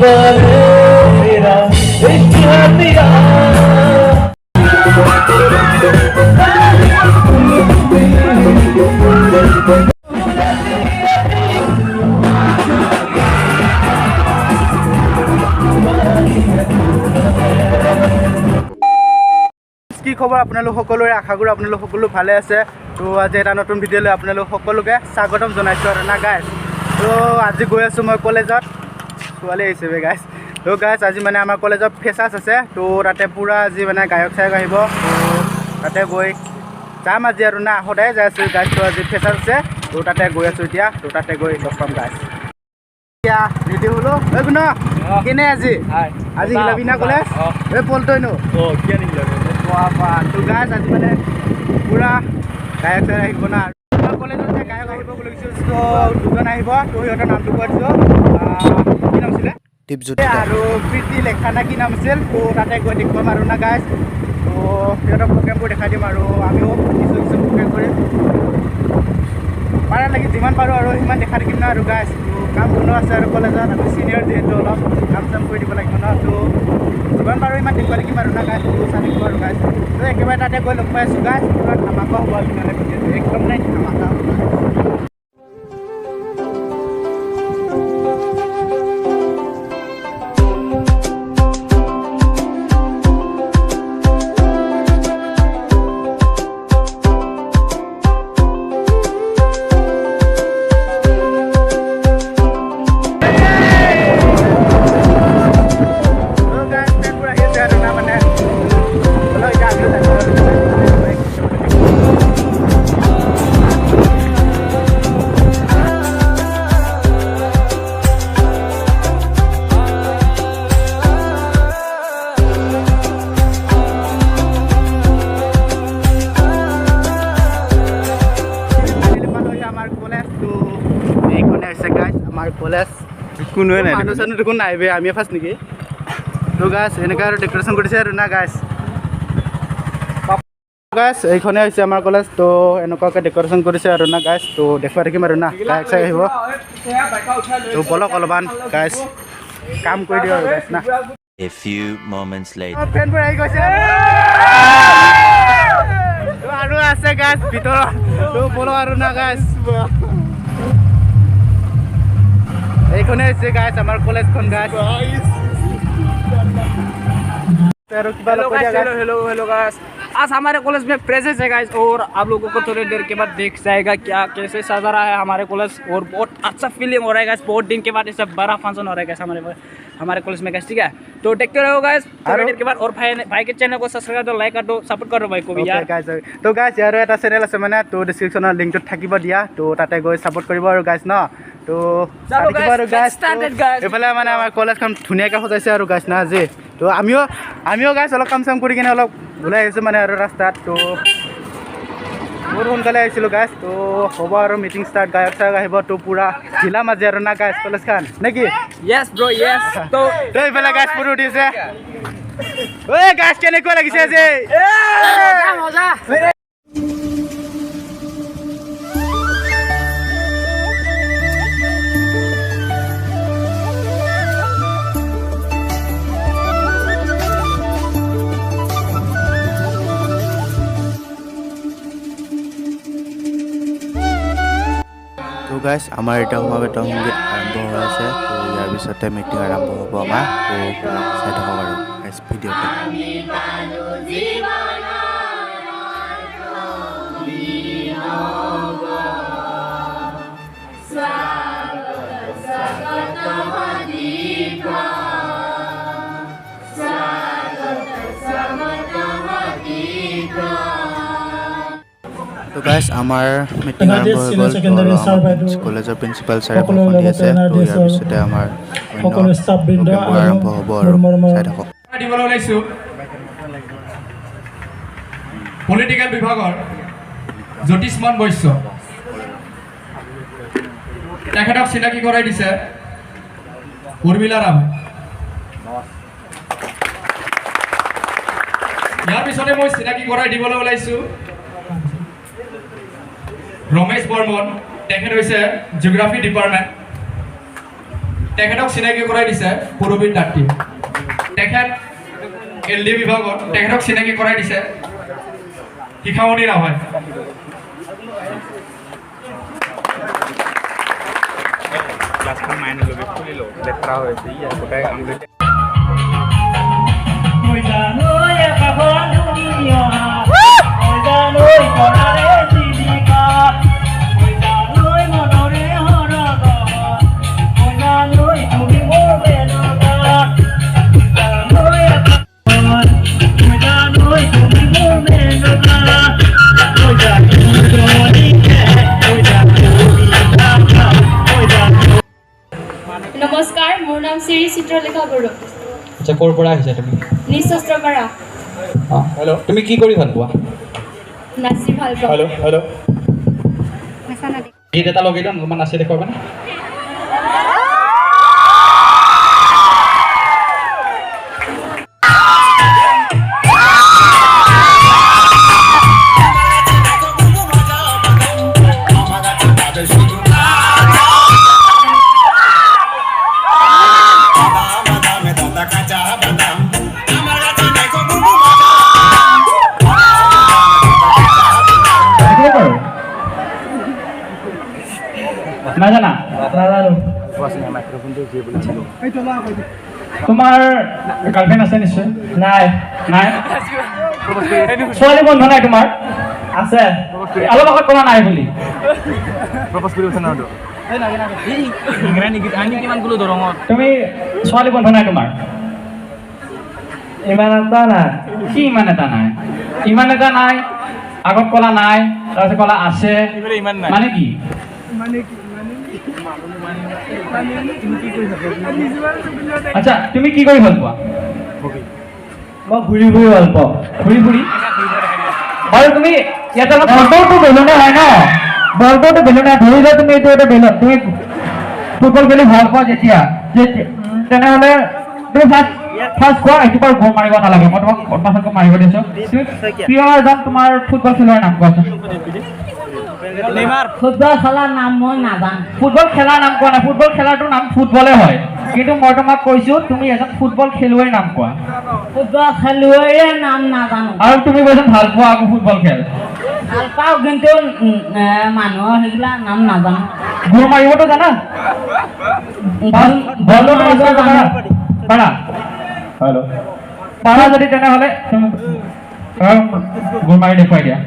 मेरा इश्क दिया কি খবৰ আপোনালোক সকলোৰে আশা কৰোঁ আপোনালোক সকলো ভালে আছে তো আজি এটা নতুন ভিডিঅ' লৈ আপোনালোক সকলোকে স্বাগতম জনাইছোঁ আৰু না গাইছ তো আজি গৈ আছোঁ মই কলেজত ছোৱালী হিচাপে গাইছ তো গাইছ আজি মানে আমাৰ কলেজত ফেচাছ আছে তো তাতে পূৰা আজি মানে গায়ক চায়ক আহিব তো তাতে গৈ যাম আজি আৰু না সদায় যাই আছোঁ গাইছ তো আজি ফেচাছ আছে তো তাতে গৈ আছোঁ এতিয়া তো তাতে গৈ লগ পাম গাইছ এতিয়া ৰেডি হ'লো এই গুণ কেনে আজি আজি হিলাবি না কলেজ এই পলটইনো তো গাইছ আজি মানে পূৰা গায়ক চায়ক আহিব না কলেজত যে গায়ক আহিব বুলি কৈছোঁ তো দুজন আহিব তো সিহঁতৰ নামটো কৈ দিছোঁ কি নাম আছিলে দীপজ্যোতি আৰু প্ৰীতি লেখা না কি নাম আছিল তো তাতে গৈ দেখুৱাম আৰু না গাইছ তো সিহঁতৰ প্ৰগ্ৰেমবোৰ দেখাই দিম আৰু আমিও কিছু কিছু প্ৰগ্ৰেম কৰিম পাৰা লাগি যিমান পাৰোঁ আৰু সিমান দেখাই থাকিম না আৰু গাইছ তো কাম বনোৱা আছে আৰু কলেজত আমি চিনিয়ৰ যিহেতু অলপ কাম চাম কৰি দিব লাগিব ন তো যিমান পাৰোঁ ইমান দেখুৱাই থাকিম আৰু না গাইছ তো চাই থাকিব আৰু গাইছ তো একেবাৰে তাতে গৈ লগ পাই আছোঁ গাইছ পূৰা ধামাকা হ'ব আৰু মানে ভিডিঅ'টো একদম নাই ধামাকা হ'ব কলেজ কোনো নাই মানুহ চানুহ দেখোন নাহিবে আমি ফাৰ্ষ্ট নেকি তো গাছ এনেকৈ আৰু ডেক'ৰেশ্যন কৰিছে আৰু না গাছ গাছ এইখনে হৈছে আমাৰ কলেজ তো এনেকুৱাকৈ ডেক'ৰেশ্যন কৰিছে আৰু না গাছ তো দেখুৱাই থাকিম আৰু না গায়ক চাই আহিব তো বলক অলপমান গাছ কাম কৰি দিওঁ আৰু গাছ না A few moments later. ফ্ৰেণ্ডবোৰ আহি গৈছে আৰু আছে গাছ ভিতৰত তো বলক আৰু না গাছ এইখনে হৈছে গাইছ আমাৰ কলেজখন গাইছ हेलो गाइस आज हमारे कॉलेज में प्रेजेंस है गाइस और आप लोगों को थोड़ी देर के बाद देख जाएगा क्या कैसे सजा रहा है हमारे कॉलेज और बहुत अच्छा फीलिंग हो रहा है गाइस बहुत दिन के बाद ऐसा बड़ा फंक्शन हो रहा है गाइस हमारे कॉलेज में गाइस ठीक है तो देखते रहो गाइस थोड़ी देर के बाद और भाई के चैनल को सब्सक्राइब कर लाइक कर दो सपोर्ट करो भाई को भी यार তো গাইছ ইয়াৰো এটা চেনেল আছে মানে তো ডিছক্ৰিপশ্যনৰ লিংকটোত থাকিব দিয়া তো তাতে গৈ ছাপোৰ্ট কৰিব আৰু গাইছ ন তো এইফালে মানে আমাৰ কলেজখন ধুনীয়াকৈ সজাইছে আৰু গাইছ না আজি তো আমিও গাইছ অলপ কাম চাম কৰি কিনে অলপ ওলাই আহিছোঁ মানে আৰু ৰাস্তাত তো বহুত সোনকালে আহিছিলোঁ গাইছ তো হ'ব আৰু মিটিং ষ্টাৰ্ট গায়ক চায়ক আহিব তো পূৰা ঢিলা মাজে আৰু না গাইছ কলেজখন নেকি यस ब्रो यस তো এইফালে গাইছ ফটো উঠিছে ঐ গাইছ কেনেকুৱা লাগিছে আজি मजा তো গাইছ আমাৰ এতিয়া সমাবেত সংগীত আৰম্ভ হৈ আছে তো ইয়াৰ পিছতে মিটিং আৰম্ভ হ'ব আমাৰ তো চাই থাকক আৰু গাইছ ভিডিঅ'টো তো গাইছ আমাৰ মিটিং আৰম্ভ হৈ গ'ল কলেজৰ প্ৰিন্সিপাল ছাৰে ভাষণ দি আছে তো ইয়াৰ পিছতে আমাৰ প্ৰগ্ৰেমবোৰ আৰম্ভ হ'ব আৰু চাই থাকক দিবলৈ ওলাইছোঁ পলিটিকেল বিভাগৰ জ্যোতিষ্মান বৈশ্য তেখেতক চিনাকি কৰাই দিছে উৰ্মিলা ৰাম ইয়াৰ পিছতে মই চিনাকি কৰাই দিবলৈ ওলাইছোঁ ৰমেশ বৰ্মন তেখেত হৈছে জিঅ'গ্ৰাফি ডিপাৰ্টমেণ্ট তেখেতক চিনাকি কৰাই দিছে পুৰবীৰ দাঁতি তেখেত LD বিভাগত তেখেতক চিনাকি কৰাই দিছে শিখামণি ৰাভাই ক্লাছখন মাইনে লবি খুলি লওঁ লেতেৰা হৈ আছে ইয়াৰ গোটাই আঙুলিতে নমস্কাৰ মোৰ নাম শ্ৰী চিত্ৰলেখা বড়ো আচ্ছা ক'ৰ পৰা আহিছা তুমি নিশস্ত্ৰপাৰা হেল্ল' তুমি কি কৰি ভাল পোৱা নাচি ভাল পাওঁ হেল্ল' গীত এটা লগাই দিম অলপমান নাচি দেখুৱাবানে নাজানা তোমাৰ গাৰ্লফ্ৰেণ্ড আছে নিশ্চয় নাই নাই ছোৱালী বন্ধু নাই তোমাৰ আছে অলপ আগত ক'লা নাই বুলি তুমি ছোৱালী বন্ধু নাই তোমাৰ ইমান এটা নাই কি ইমান এটা নাই ইমান এটা নাই আগত ক'লা নাই তাৰপিছত ক'লা আছে মানে কি আচ্ছা তুমি কি কৰি ভাল পোৱা মই ঘূৰি ফুৰি ভাল পাওঁ ঘূৰি ফুৰি বাৰু তুমি ইয়াতে বলটো বেলুনে হয় ন বলটোতো বেলুনে ধৰি লোৱা তুমি এইটো এটা বেলুন তুমি ফুটবল খেলি ভাল পোৱা যেতিয়া তেনেহ'লে তুমি ফাৰ্ষ্ট কোৱা এইটো বাৰু গোল মাৰিব নালাগে মই তোমাক পাছত মাৰিব দিছোঁ তুমি প্ৰিয় এজন তোমাৰ ফুটবল খেলুৱৈৰ নাম কোৱাচোন ফুটবল খেলাৰ নাম মই নাজানো ফুটবল খেলাৰ নাম কোৱা নাই ফুটবল খেলাটোৰ নাম ফুটবলে হয় কিন্তু মই তোমাক কৈছোঁ তুমি এজন ফুটবল খেলুৱৈৰ নাম কোৱা ফুটবল খেলুৱৈৰ নাম নাজানো আৰু তুমি কৈছা ভাল পোৱা আকৌ ফুটবল খেল ভাল পাওঁ কিন্তু মানুহৰ সেইবিলাক নাম নাজানো গোল মাৰিবতো জানা বলটো মাৰিব জানা পাৰা হেল্ল' পাৰা যদি তেনেহ'লে গোল মাৰি দেখুৱাই দিয়া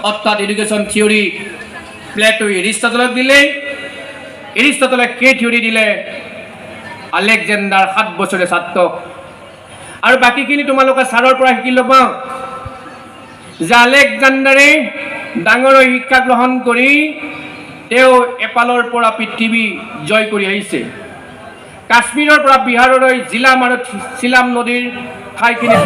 অৰ্থাৎ এডুকেশন থিওৰি প্লেটো এৰিস্টটলক দিলে এৰিস্টটলে কে থিওৰি দিলে আলেকজেন্ডাৰ 7 বছৰীয়া ছাত্ৰ আৰু বাকীখিনি তোমালোকে ছাৰৰ পৰা শিকি ল'বা যে আলেকজেন্ডাৰে ডাঙৰ শিক্ষা গ্ৰহণ কৰি তেওঁ এপালৰ পৰা পৃথিৱী জয় কৰি আহিছে কাশ্মীৰৰ পৰা বিহাৰলৈ জিলাম আৰু চিলাম নদীৰ ঠাইখিনি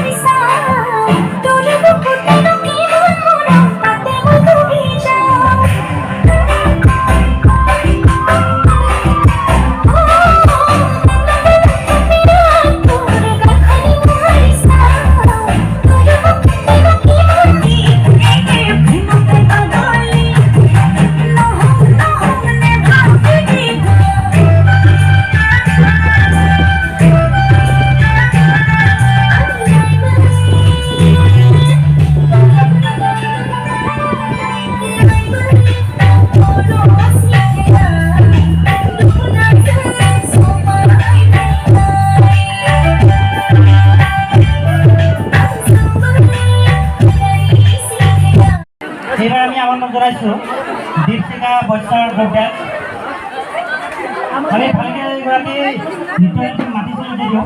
এইবাৰ আমি আমন্ত্ৰণ জনাইছোঁ দীপশিখা বৈশ্যৰ গ্ৰুপক আমি ভালকৈ এগৰাকী নৃত্যশিল্পীক মাতিছিলোঁ যদিও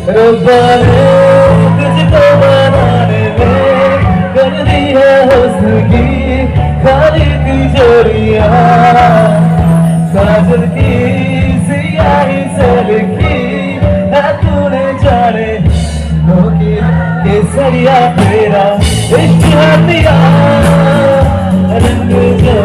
रब्बा ने तुझको बनाने में कर दी है हुस्न की खाली तिजोरियां काजल की सियाही से लिखी है तूने जाने लोगे केसरिया तेरा इश्क है तेरा रंग जो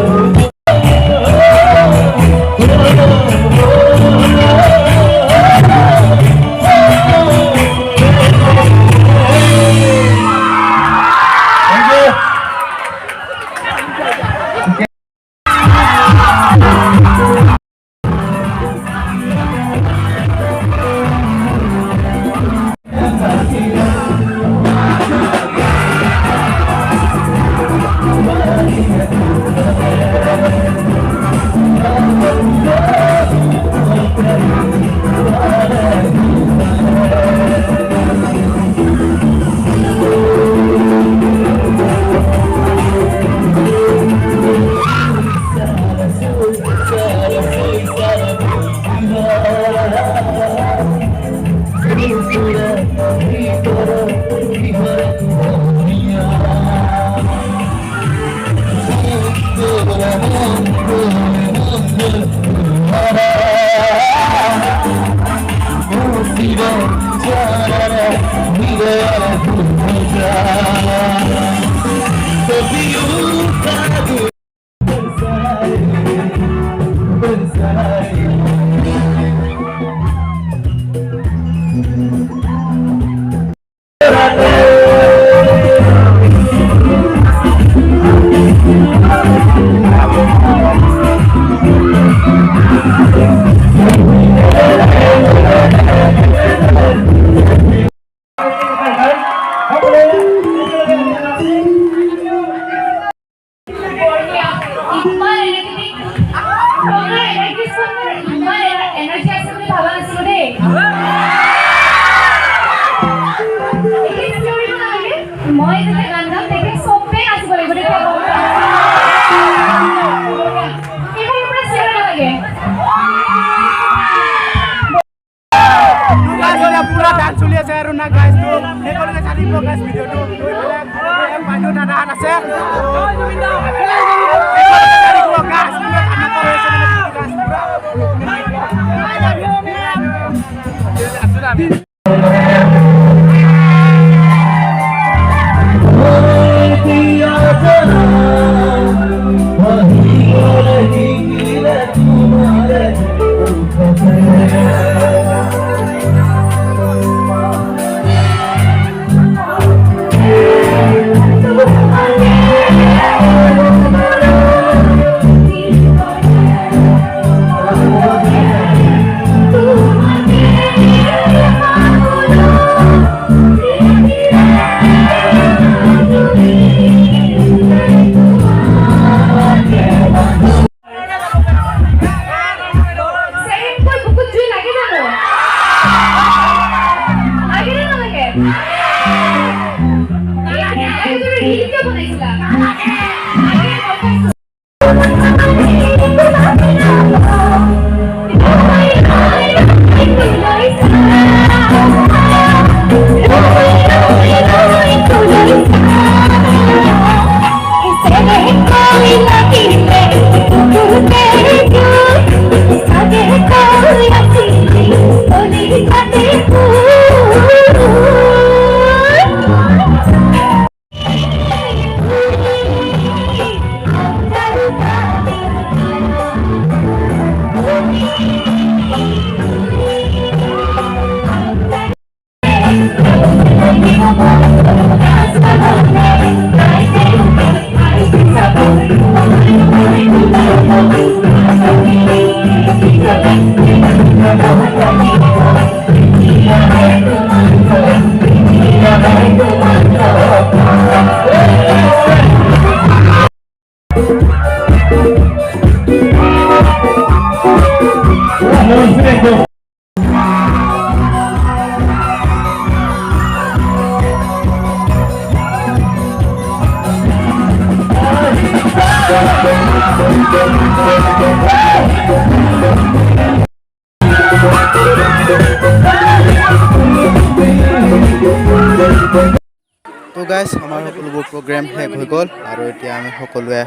গাইজ আমাৰ সকলোবোৰ প্ৰগ্ৰেম শেষ হৈ গ'ল আৰু এতিয়া আমি সকলোৱে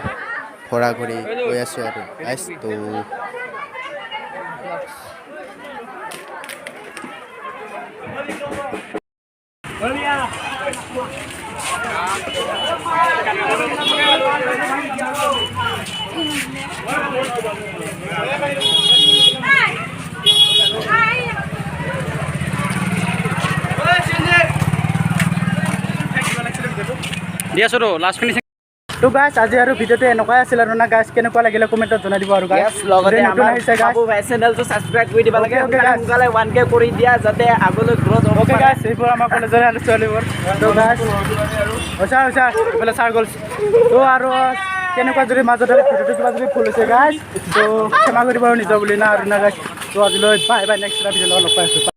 ঘৰা ঘৰি গৈ আছোঁ আৰু গাইজ তো দি আছোঁ তো লাষ্ট ফিনিচিং তো গাইছ আজি আৰু ভিডিঅ'টো এনেকুৱাই আছিল আৰু না গাইছ কেনেকুৱা লাগিলে কমেণ্টত জনাই দিব আৰু গাইছ লগতে নতুন আমাৰ আহিছে গাইছ বাবু ভাই চেনেলটো ছাবস্ক্ৰাইব কৰি দিব লাগে Okay, guys. সোনকালে 1K কৰি দিয়া যাতে আগলৈ গ্ৰথ হ'ব অ'কে পাৰে গাইছ এইবোৰ আমাৰ কলেজৰে আৰু ছোৱালীবোৰ তো গাইছ হৈছে এইফালে চাৰ গ'ল তো আৰু কেনেকুৱা যদি মাজতে ভিডিঅ'টো কিবা যদি ভুল হৈছে গাইছ তো ক্ষমা কৰিব আৰু নিজৰ বুলি না আৰু না গাইছ তো আজিলৈ বাই বাই নেক্সট এটা ভিডিঅ'ৰ লগত লগ পাই আছোঁ